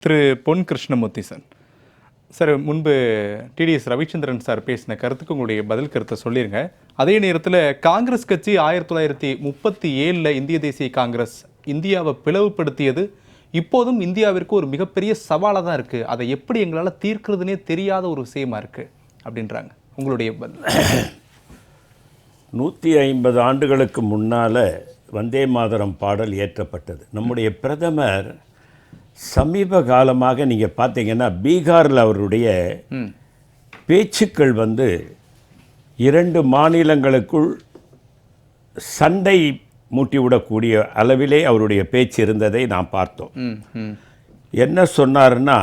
திரு பொன் Krishnamurthy sir, sir முன்பு TDS Ravichandran sir பேசின கருத்துக்கு உங்களுடைய பதில் கருத்தை சொல்லிடுங்க. அதே நேரத்தில் காங்கிரஸ் கட்சி 1937 இந்திய தேசிய காங்கிரஸ் இந்தியாவை பிளவுபடுத்தியது இப்போதும் இந்தியாவிற்கு ஒரு மிகப்பெரிய சவாலாக தான் இருக்குது. அதை எப்படி எங்களால் தீர்க்கிறதுனே தெரியாத ஒரு விஷயமா இருக்குது அப்படின்றாங்க. உங்களுடைய பதில். 150 ஆண்டுகளுக்கு முன்னால் வந்தே மாதரம் பாடல் இயற்றப்பட்டது. நம்முடைய பிரதமர் சமீப காலமாக நீங்கள் பார்த்தீங்கன்னா பீகாரில் அவருடைய பேச்சுக்கள் 2 மாநிலங்களுக்குள் சண்டை மூட்டிவிடக்கூடிய அளவிலே அவருடைய பேச்சு இருந்ததை நாம் பார்த்தோம். என்ன சொன்னார்னா,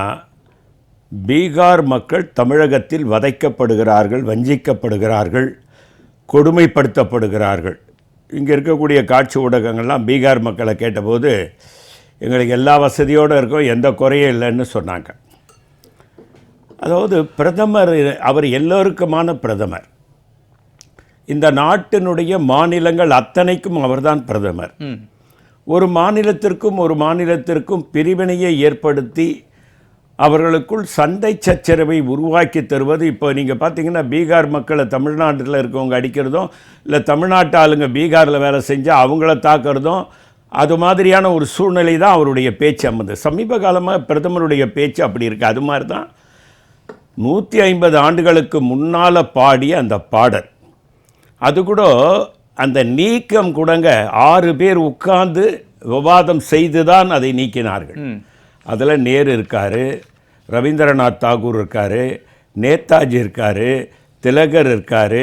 பீகார் மக்கள் தமிழகத்தில் வதைக்கப்படுகிறார்கள், வஞ்சிக்கப்படுகிறார்கள், கொடுமைப்படுத்தப்படுகிறார்கள். இங்கே இருக்கக்கூடிய காட்சி ஊடகங்கள்லாம் பீகார் மக்களை கேட்டபோது எங்களுக்கு எல்லா வசதியோடு இருக்கும், எந்த குறையும் இல்லைன்னு சொன்னாங்க. அதாவது பிரதமர் அவர் எல்லோருக்குமான பிரதமர். இந்த நாட்டினுடைய மாநிலங்கள் அத்தனைக்கும் அவர்தான் பிரதமர். ஒரு மாநிலத்திற்கும் பிரிவினையை ஏற்படுத்தி அவர்களுக்குள் சண்டை சச்சரவை உருவாக்கி தருவது. இப்போ நீங்கள் பார்த்தீங்கன்னா பீகார் மக்களை தமிழ்நாட்டில் இருக்கவங்க அடிக்கிறதும், இல்லை தமிழ்நாட்டு ஆளுங்க பீகாரில் வேலை செஞ்சால் அவங்கள தாக்குறதும், அது மாதிரியான ஒரு சூழ்நிலை தான் அவருடைய பேச்சு அமர்ந்து. சமீப காலமாக பிரதமருடைய பேச்சு அப்படி இருக்குது. அது மாதிரி தான் 150 ஆண்டுகளுக்கு முன்னால் பாடிய அந்த பாடல். அது கூட அந்த நீக்கம் கூடங்க 6 பேர் உட்கார்ந்து விவாதம் செய்து தான் அதை நீக்கினார்கள். அதில் நேரு இருக்கார், ரவீந்திரநாத் தாகூர் இருக்கார், நேதாஜி இருக்கார், திலகர் இருக்கார்.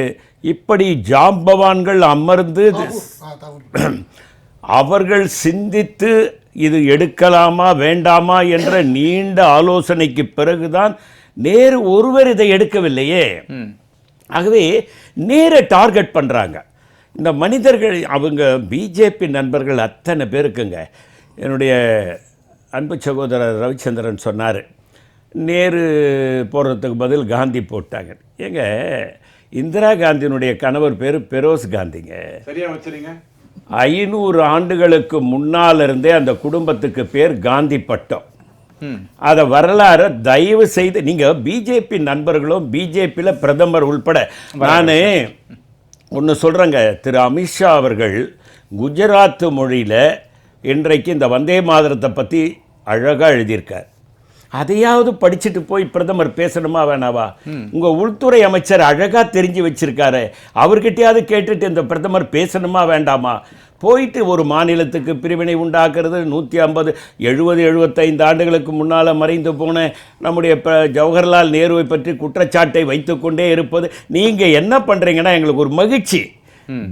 இப்படி ஜாம்பவான்கள் அமர்ந்து அவர்கள் சிந்தித்து இது எடுக்கலாமா வேண்டாமா என்ற நீண்ட ஆலோசனைக்கு பிறகுதான் நேரு ஒருவர் இதை எடுக்கவில்லையே. ஆகவே நேரை டார்கெட் பண்ணுறாங்க இந்த மனிதர்கள். அவங்க பிஜேபி நண்பர்கள் அத்தனை பேருக்குங்க. என்னுடைய அன்பு சகோதரர் ரவிச்சந்திரன் சொன்னார், நேரு போடுறதுக்கு பதில் காந்தி போட்டாங்க. ஏங்க, இந்திரா காந்தியினுடைய கணவர் பேர் பெரோஸ் காந்திங்க. சரியா வச்சுருங்க. 500 ஆண்டுகளுக்கு முன்னால் இருந்தே அந்த குடும்பத்துக்கு பேர் காந்தி பட்டம். அதை வரலாறு தயவு செய்து நீங்கள் பிஜேபி நண்பர்களும் பிஜேபியில் பிரதமர் உள்பட, நான் ஒன்று சொல்கிறேங்க, திரு அமித்ஷா அவர்கள் குஜராத் மொழியில் இன்றைக்கு இந்த வந்தே மாதரத்தை பற்றி அழகாக எழுதியிருக்கார். அதையாவது படிச்சுட்டு போய் பிரதமர் பேசணுமா வேணாவா? உங்கள் உள்துறை அமைச்சர் அழகாக தெரிஞ்சு வச்சிருக்காரு, அவர்கிட்டையாவது கேட்டுட்டு இந்த பிரதமர் பேசணுமா வேண்டாமா? போயிட்டு ஒரு மாநிலத்துக்கு பிரிவினை உண்டாக்குறது 150 70 75 ஆண்டுகளுக்கு முன்னால் மறைந்து போன நம்முடைய ஜவஹர்லால் நேருவை பற்றி குற்றச்சாட்டை வைத்துக்கொண்டே இருப்பது. நீங்கள் என்ன பண்ணுறீங்கன்னா எங்களுக்கு ஒரு மகிழ்ச்சி.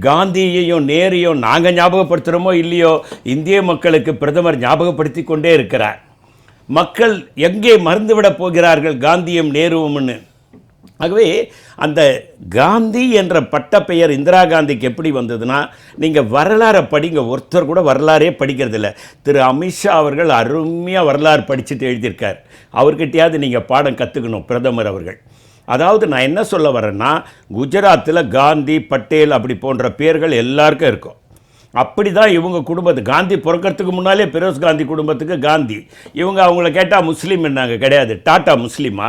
காந்தியையும் நேரையும் நாங்கள் ஞாபகப்படுத்துகிறோமோ இல்லையோ, இந்திய மக்களுக்கு பிரதமர் ஞாபகப்படுத்தி கொண்டே இருக்கிறார். மக்கள் எங்கே மறந்துவிட போகிறார்கள் காந்தியும் நேருவும்னு. ஆகவே அந்த காந்தி என்ற பட்டப்பெயர் இந்திரா காந்திக்கு எப்படி வந்ததுன்னா, நீங்கள் வரலாறை படிங்க. ஒருத்தர் கூட வரலாறே படிக்கிறதில்ல. திரு அமித்ஷா அவர்கள் அருமையாக வரலாறு படிச்சுட்டு எழுதியிருக்கார். அவர்கிட்டையாவது நீங்கள் பாடம் கற்றுக்கணும் பிரதமர் அவர்கள். அதாவது நான் என்ன சொல்ல வரேன்னா, குஜராத்தில் காந்தி, பட்டேல் அப்படி போன்ற பேர்கள் எல்லாருக்கும் இருக்கும். அப்படி தான் இவங்க குடும்பத்துக்கு காந்தி பிறக்கிறதுக்கு முன்னாலே பெரோஸ் காந்தி குடும்பத்துக்கு காந்தி. இவங்க அவங்கள கேட்டால் முஸ்லீம் என்னாங்க, கிடையாது. டாட்டா முஸ்லீமா?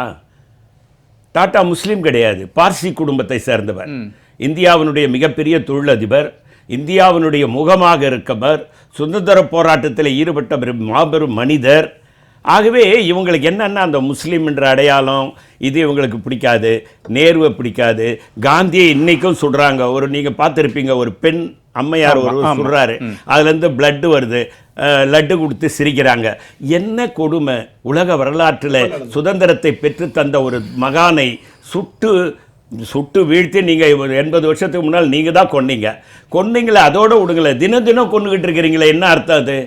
டாட்டா முஸ்லீம் கிடையாது, பார்சி குடும்பத்தை சேர்ந்தவர். இந்தியாவினுடைய மிகப்பெரிய தொழிலதிபர், இந்தியாவினுடைய முகமாக இருக்கவர், சுதந்திர போராட்டத்தில் ஈடுபட்ட மாபெரும் மனிதர். ஆகவே இவங்களுக்கு என்னென்னா அந்த முஸ்லீம் என்ற அடையாளம் இது இவங்களுக்கு பிடிக்காது. நேருவை பிடிக்காது. காந்தியை இன்றைக்கும் சொல்கிறாங்க. ஒரு நீங்கள் பார்த்துருப்பீங்க, ஒரு பெண் அம்மையார் ஒரு சொல்கிறாரு, அதுலேருந்து பிளட்டு வருது, லட்டு கொடுத்து சிரிக்கிறாங்க. என்ன கொடுமை! உலக வரலாற்றில் சுதந்திரத்தை பெற்று தந்த ஒரு மகானை சுட்டு வீழ்த்தி நீங்கள் 80 வருஷத்துக்கு முன்னால் நீங்கள் தான் கொன்னீங்களே, அதோடு விடுங்களே, தினம் தினம் கொண்டுகிட்டு இருக்கிறீங்களே, என்ன அர்த்தம் அது?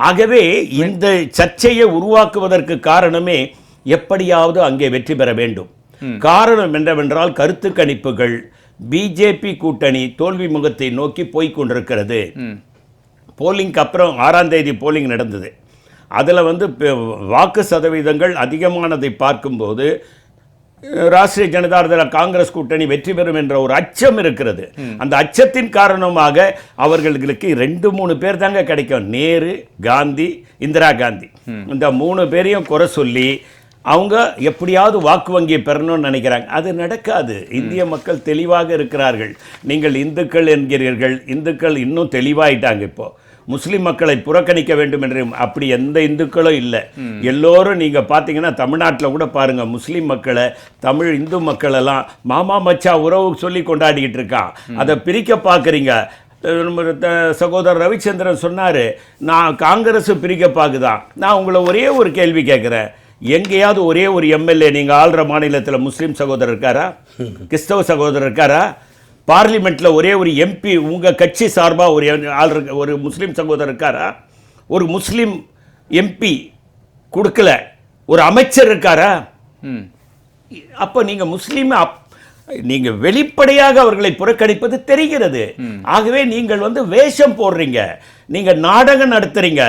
ஆகவே இந்த சர்ச்சையை உருவாக்குவதற்கு காரணமே எப்படியாவது அங்கே வெற்றி பெற வேண்டும். காரணம் என்னவென்றால் கருத்து கணிப்புகள் பிஜேபி கூட்டணி தோல்வி முகத்தை நோக்கி போய்கொண்டிருக்கிறது. போலிங்க்கு அப்புறம் 6ஆம் தேதி போலிங் நடந்தது. அதில் வாக்கு சதவீதங்கள் அதிகமானதை பார்க்கும்போது ராஷ்டிரிய ஜனதா தள காங்கிரஸ் கூட்டணி வெற்றி பெறும் என்ற ஒரு அச்சம் இருக்கிறது. அந்த அச்சத்தின் காரணமாக அவர்களுக்கு 2-3 பேர் தாங்க கிடைக்கும். நேரு, காந்தி, இந்திரா காந்தி, இந்த 3 பேரையும் குறை சொல்லி அவங்க எப்படியாவது வாக்கு வங்கியை பெறணும்னு நினைக்கிறாங்க. அது நடக்காது. இந்திய மக்கள் தெளிவாக இருக்கிறார்கள். நீங்கள் இந்துக்கள் என்கிறீர்கள், இந்துக்கள் இன்னும் தெளிவாயிட்டாங்க. இப்போ முஸ்லிம் மக்களை புறக்கணிக்க வேண்டும் என்று அப்படி எந்த இந்துக்களும் இல்லை. எல்லோரும் நீங்கள் பார்த்தீங்கன்னா தமிழ்நாட்டில் கூட பாருங்கள், முஸ்லீம் மக்களை தமிழ் இந்து மக்கள் எல்லாம் மாமா மச்சா உறவு சொல்லி கொண்டாடிக்கிட்டு இருக்கான். அதை பிரிக்க பார்க்குறீங்க. சகோதரர் ரவிச்சந்திரன் சொன்னார், நான் காங்கிரஸ் பிரிக்க பார்க்குதான். நான் உங்களை ஒரே ஒரு கேள்வி கேட்குறேன், எங்கேயாவது ஒரே ஒரு எம்எல்ஏ நீங்கள் ஆள்ற மாநிலத்தில் முஸ்லீம் சகோதரர் இருக்காரா? கிறிஸ்தவ சகோதரர் இருக்காரா? பார்லிமெண்ட்ல ஒரே ஒரு எம்பி உங்க கட்சி சார்பா ஒரு முஸ்லீம் சகோதரர் இருக்காரா? ஒரு முஸ்லீம் எம்பி கொடுக்கல, ஒரு அமைச்சர் இருக்காரா? அப்ப நீங்க முஸ்லீம் நீங்க வெளிப்படையாக அவர்களை புறக்கணிப்பது தெரிகிறது. ஆகவே நீங்கள் வேஷம் போடுறீங்க, நீங்க நாடகம் நடத்துறீங்க.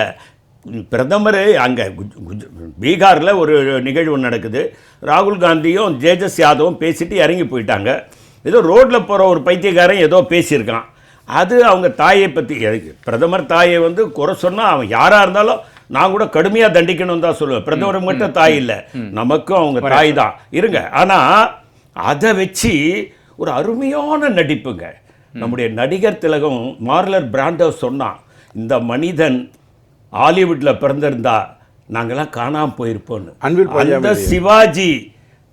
பிரதமர் அங்கே பீகாரில் ஒரு நிகழ்வு நடக்குது. ராகுல் காந்தியும் தேஜஸ் யாதவும் பேசிட்டு இறங்கி போயிட்டாங்க. ஏதோ ரோட்டில் போகிற ஒரு பைத்தியக்காரன் ஏதோ பேசியிருக்கான். அது அவங்க தாயை பற்றி, பிரதமர் தாயை குறை சொன்னால் அவன் யாராக இருந்தாலும் நான் கூட கடுமையாக தண்டிக்கணும்னு தான் சொல்லுவேன். பிரதமர் மட்டும் தாய் இல்லை, நமக்கும் அவங்க தாய் தான் இருங்க. ஆனால் அதை வச்சு ஒரு அருமையான நடிப்புங்க. நம்முடைய நடிகர் திலகம் மார்லர் பிராண்டோ சொன்னான், இந்த மனிதன் ஹாலிவுட்டில் பிறந்திருந்தா நாங்களாம் காணாமல் போயிருப்போன்னு. அந்த சிவாஜி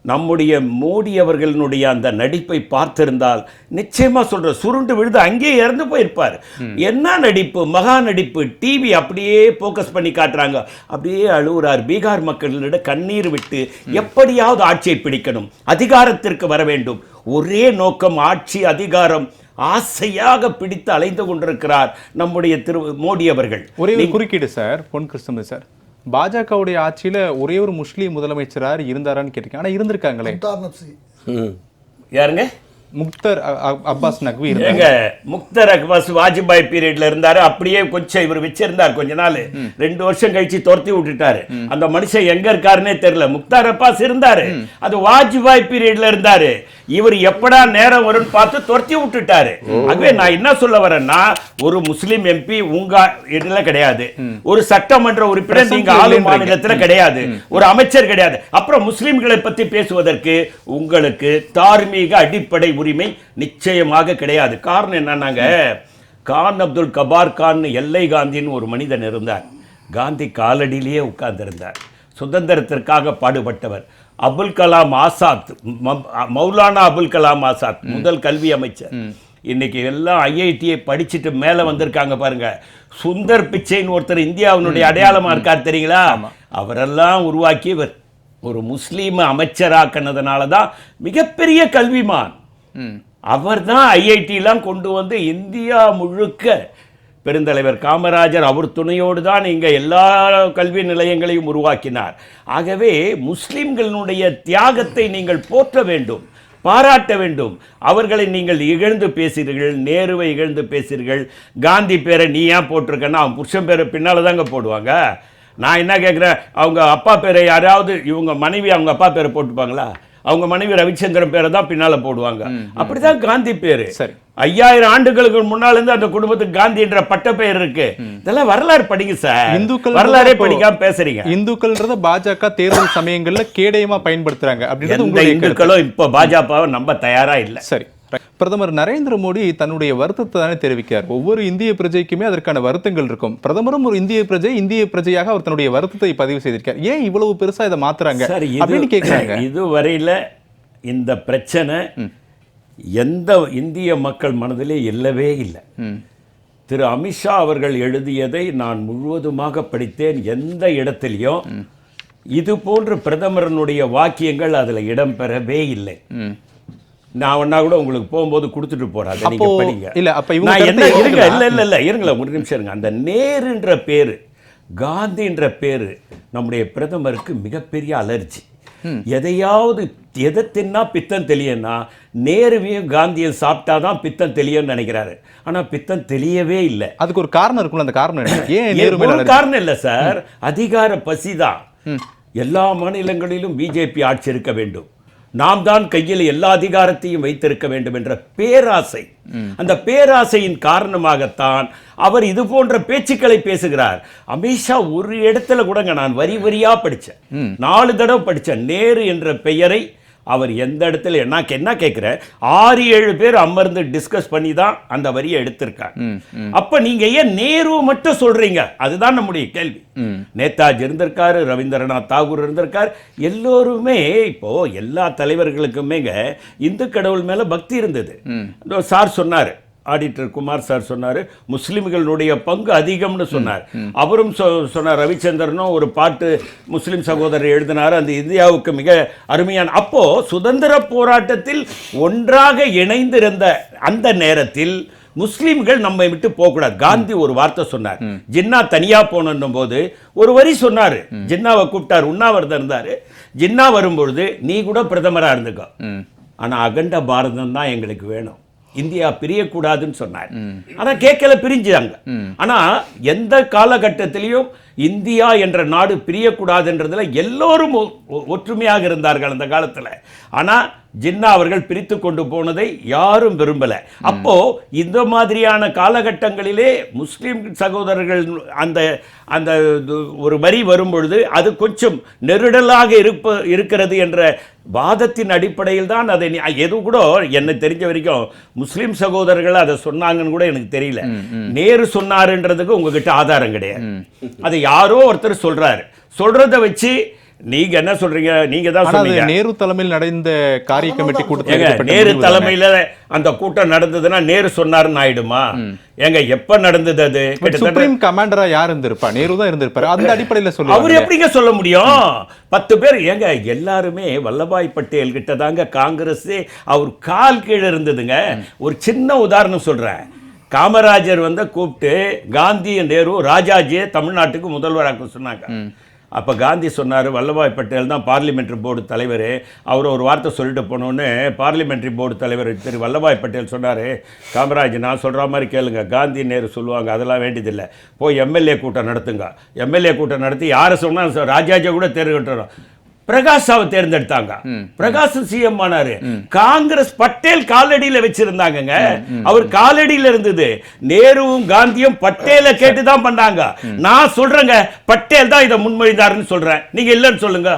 நம்முடைய மோடி அவர்களுடைய அந்த நடிப்பை பார்த்திருந்தால் நிச்சயமா சொல்ற சுருண்டு விழுது அங்கேயே இறந்து போயிருப்பார். என்ன நடிப்பு, மகா நடிப்பு. டிவி அப்படியே போக்கஸ் பண்ணி காட்டுறாங்க, அப்படியே அழுகுறார். பீகார் மக்களிடம் கண்ணீர் விட்டு எப்படியாவது ஆட்சியை பிடிக்கணும், அதிகாரத்திற்கு வர வேண்டும், ஒரே நோக்கம் ஆட்சி அதிகாரம், ஆசையாக பிடித்து அலைந்து கொண்டிருக்கிறார் நம்முடைய மோடி அவர்கள். ஒரே குறுக்கீடு சார், பொன் கிருஷ்ணன் சார், பாஜகவுடைய ஆட்சியில ஒரே ஒரு முஸ்லீம் முதலமைச்சரார் இருந்தாரான்னு கேட்டிருக்கேன். ஆனா இருந்திருக்காங்களே. யாருங்க? முக்தர் அப்பாஸ் நக்வி. முக்தர் அப்பாஸ் வாஜ்பாய் பீரியட்ல இருந்தாரு. அப்படியே கொஞ்சம் இவர் வச்சிருந்தார் கொஞ்ச நாள், 2 வருஷம் கழிச்சு துரத்தி விட்டுட்டாரு. அந்த மனுஷன் எங்க இருக்காருன்னே தெரியல. முக்தார் அப்பாஸ் இருந்தாரு, அது வாஜ்பாய் பீரியட்ல இருந்தாரு. இவர் எப்படா நேரம் வரும்னு பார்த்து துரத்தி விட்டுட்டாரு. ஆகவே நான் என்ன சொல்ல வரேன்னா, ஒரு முஸ்லிம் எம்பி உங்க இதுல கிடையாது, ஒரு சட்டமன்ற உறுப்பினர் நீங்க ஆளும் மாநிலத்துல கிடையாது, ஒரு அமைச்சர் கிடையாது. அப்புறம் முஸ்லிம்களை பத்தி பேசுவதற்கு உங்களுக்கு தார்மீக அடிப்படை உரிமை நிச்சயமாக கிடையாது. காரணம் என்னன்னாங்க, கான் அப்துல் கபார் கான் எல்லை காந்தின்னு ஒரு மனிதன் இருந்தார். காந்தி காலடியிலேயே உட்கார்ந்திருந்தார். சுதந்திரத்திற்காக பாடுபட்டவர். அபுல் கலாம் ஆசாத், மௌலானா அபுல் கலாம் ஆசாத், முதல் கல்வி அமைச்சர். இன்னைக்கு எல்லாம் ஐஐடியை படிச்சுட்டு மேல வந்திருக்காங்க பாருங்க. சுந்தர் பிச்சைன்னு ஒருத்தர் இந்தியாவினுடைய அடையாளமா இருக்கார் தெரியுங்களா? அவரெல்லாம் உருவாக்கியவர். ஒரு முஸ்லீம் அமைச்சராக்கினதுனால தான் மிகப்பெரிய கல்விமான் அவர் தான். ஐஐடிலாம் கொண்டு வந்து இந்தியா முழுக்க பெருந்தலைவர் காமராஜர் அவர் துணையோடு தான் இங்கே எல்லா கல்வி நிலையங்களையும் உருவாக்கினார். ஆகவே முஸ்லிம்களுடைய தியாகத்தை நீங்கள் போற்ற வேண்டும், பாராட்ட வேண்டும். அவர்களை நீங்கள் இகழ்ந்து பேசுகிறீர்கள், நேருவை இகழ்ந்து பேசுகிறீர்கள். காந்தி பேரை நீ ஏன் போட்டிருக்கன்னா அவன் புருஷன் பேரை பின்னால் தாங்க போடுவாங்க. நான் என்ன கேட்குறேன், அவங்க அப்பா பேரை யாராவது, இவங்க மனைவி அவங்க அப்பா பேரை போட்டுப்பாங்களா? அவங்க மனைவி ரவிச்சந்திரன் பேரை தான் பின்னால போடுவாங்க. அப்படிதான் காந்தி பேரு. 5000 ஆண்டுகளுக்கு முன்னால இருந்து அந்த குடும்பத்துக்கு காந்தி என்ற பட்ட பெயர் இருக்கு. இதெல்லாம் வரலாறு படிங்க சார். இந்துக்கள் வரலாறே படிக்காம பேசுறீங்க. இந்துக்கள்ன்றத பாஜக தேர்தல் சமயங்கள்ல கேடயமா பயன்படுத்துறாங்க அப்படின்றது உங்களுடைய இந்துக்களும் இப்ப பாஜகவை நம்ப தயாரா இல்லை. சரி, பிரதமர் நரேந்திர மோடி தன்னுடைய வருத்தத்தை தானே தெரிவிக்கிறார். ஒவ்வொரு இந்திய பிரஜைக்குமே அதற்கான வருத்தங்கள் இருக்கும். பிரதமரும் ஒரு இந்திய பிரஜையாக அவர் தன்னுடைய வருத்தத்தை பதிவு செய்திருக்கார். ஏன் இவ்வளவு பெருசா இதை மாத்துறாங்க அப்படின்னு கேட்கிறாங்க. இதுவரையில இந்த பிரச்சனை எந்த இந்திய மக்கள் மனதிலே இல்லவே இல்லை. திரு அமித்ஷா அவர்கள் எழுதியதை நான் முழுவதுமாக படித்தேன். எந்த இடத்திலையும் இது போன்ற பிரதமரனுடைய வாக்கியங்கள் அதுல இடம்பெறவே இல்லை. நான் ஒன்னா கூட உங்களுக்கு போகும்போது கொடுத்துட்டு போறேன், நீங்க படிங்க. இல்ல அப்ப நான் என்ன இருங்க, இல்ல இருங்கள ஒரு நிமிஷம் இருங்க. அந்த நேருன்ற பேரு, காந்தின்ற பேரு நம்முடைய பிரதமருக்கு மிகப்பெரிய அலர்ஜி. எதையாவது எதை தின்னா பித்தம் தெளியன்னா நேருவையும் காந்தியும் சாப்பிட்டாதான் பித்தம் தெளியும்னு நினைக்கிறாரு. ஆனா பித்தம் தெளியவே இல்லை. அதுக்கு ஒரு காரணம் இருக்குல்ல. அந்த காரணம் ஒரு காரணம் இல்லை சார், அதிகார பசிதான். எல்லா மாநிலங்களிலும் பிஜேபி ஆட்சி இருக்க வேண்டும். நாம் தான் கையில் எல்லா அதிகாரத்தையும் வைத்திருக்க வேண்டும் என்ற பேராசை, அந்த பேராசையின் காரணமாகத்தான் அவர் இது போன்ற பேச்சுக்களை பேசுகிறார். அமித்ஷா ஒரு இடத்துல கூடங்க நான் வரி வரியா படிச்சேன், 4 தடவை படிச்சேன். நேரு என்ற பெயரை அவர் எந்த இடத்துல என்ன கேட்கிறேன், 6-7 பேர் அமர்ந்து டிஸ்கஸ் பண்ணி தான் அந்த வரியை எடுத்திருக்காங்க. அப்ப நீங்க ஏன் நேரு மட்டும் சொல்றீங்க? அதுதான் நம்முடைய கேள்வி. நேதாஜி இருந்திருக்காரு, ரவீந்திரநாத் தாகூர் இருந்திருக்காரு, எல்லோருமே இப்போ எல்லா தலைவர்களுக்குமேங்க இந்து கடவுள் மேல பக்தி இருந்தது. சார் சொன்னாரு, ஆடிட்டர் குமார் சார் சொன்னாரு, முஸ்லிம்களுடைய பங்கு அதிகம்னு சொன்னார். அவரும் சொன்னார், ரவிச்சந்திரனும் ஒரு பாட்டு முஸ்லிம் சகோதரர் எழுதினார், அந்த இந்தியாவுக்கு மிக அருமையான. அப்போ சுதந்திர போராட்டத்தில் ஒன்றாக இணைந்திருந்த அந்த நேரத்தில் முஸ்லிம்கள் நம்மை விட்டு போகக்கூடாது. காந்தி ஒரு வார்த்தை சொன்னார், ஜின்னா தனியா போனும் போது ஒரு வரி சொன்னாரு. ஜின்னாவை கூப்பிட்டார், உண்ணாவிரதம் இருந்தாரு. ஜின்னா வரும்பொழுது நீ கூட பிரதமரா இருந்துக்கோ, ஆனா அகண்ட பாரதம் தான் எங்களுக்கு வேணும், இந்தியா பிரியக்கூடாதுன்னு சொன்னார். ஆனா கேட்கல, பிரிஞ்சாங்க. ஆனா எந்த காலகட்டத்திலையும் இந்தியா என்ற நாடு பிரியக்கூடாதுன்றதுல எல்லோரும் ஒற்றுமையாக இருந்தார்கள் அந்த காலத்துல. ஆனா ஜின்னா அவர்கள் பிரித்து கொண்டு போனதை யாரும் விரும்பல. அப்போ இந்த மாதிரியான காலகட்டங்களிலே முஸ்லிம் சகோதரர்கள் அந்த அந்த ஒரு வரி வரும்பொழுது அது கொஞ்சம் நெருடலாக இருக்கிறது என்ற வாதத்தின் அடிப்படையில் தான் அதை எது கூட என்ன தெரிஞ்ச வரைக்கும் முஸ்லிம் சகோதரர்கள் அதை சொன்னாங்கன்னு கூட எனக்கு தெரியல. நேரு சொன்னாருன்றதுக்கு உங்ககிட்ட ஆதாரம் கிடையாது. அதை யாரோ ஒருத்தர் சொல்றாரு, சொல்றதை வச்சு நீங்க என்ன சொல்றீங்க? நீங்க தான் சொன்னீங்க நேரு தலைமையில் நடந்த காரிய கமிட்டி கூட்டத்தில். நேரு தலைமையில அந்த கூட்டம் நடந்ததுன்னா நேரு சொன்னாருன்னு ஆயிடுமா? ஏங்க எப்ப நடந்தது அது? சுப்ரீம் கமாண்டரா யார் இருந்திருப்பா? நேரு தான் இருந்திருப்பாரு. அந்த அடிப்படையில் சொல்லுங்க. அவர் எப்படிங்க சொல்ல முடியும்? 10 பேர் ஏங்க எல்லாருமே வல்லபாய் பட்டேல் கிட்ட தாங்க காங்கிரஸ் அவர் கால் கீழே இருந்ததுங்க. ஒரு சின்ன உதாரணம் சொல்றேன். காமராஜர் கூப்பிட்டு காந்தி, நேரு, ராஜாஜியை தமிழ்நாட்டுக்கு முதல்வராக சொன்னாங்க. அப்போ காந்தி சொன்னார், வல்லபாய் பட்டேல் தான் பார்லிமெண்ட்ரி போர்டு தலைவர், அவர் ஒரு வார்த்தை சொல்லிட்டு போனோன்னு பார்லிமெண்ட்ரி போர்டு தலைவர் திரு வல்லபாய் பட்டேல் சொன்னார், காமராஜ் நான் சொல்கிற மாதிரி கேளுங்க, காந்தி நேரு சொல்லுவாங்க, அதெல்லாம் வேண்டியதில்லை, போய் எம்எல்ஏ கூட்டம் நடத்துங்க. எம்எல்ஏ கூட்டம் நடத்தி யாரை சொன்னால் ராஜாஜியை கூட தேர்ந்தெடுத்துறோம். பிரகாஷாவை தேர்ந்தெடுத்தாங்க. பிரகாஷ் சிஎம் ஆனாரு. காங்கிரஸ் பட்டேல் காலடியில வச்சிருந்தாங்க. அவர் காலடியில இருந்தது. நேருவும் காந்தியும் பட்டேலை கேட்டுதான் பண்ணாங்க. நான் சொல்றேங்க, பட்டேல் தான் இதை முன்மொழிந்தாருன்னு சொல்றேன். நீங்க இல்லைன்னு சொல்லுங்க.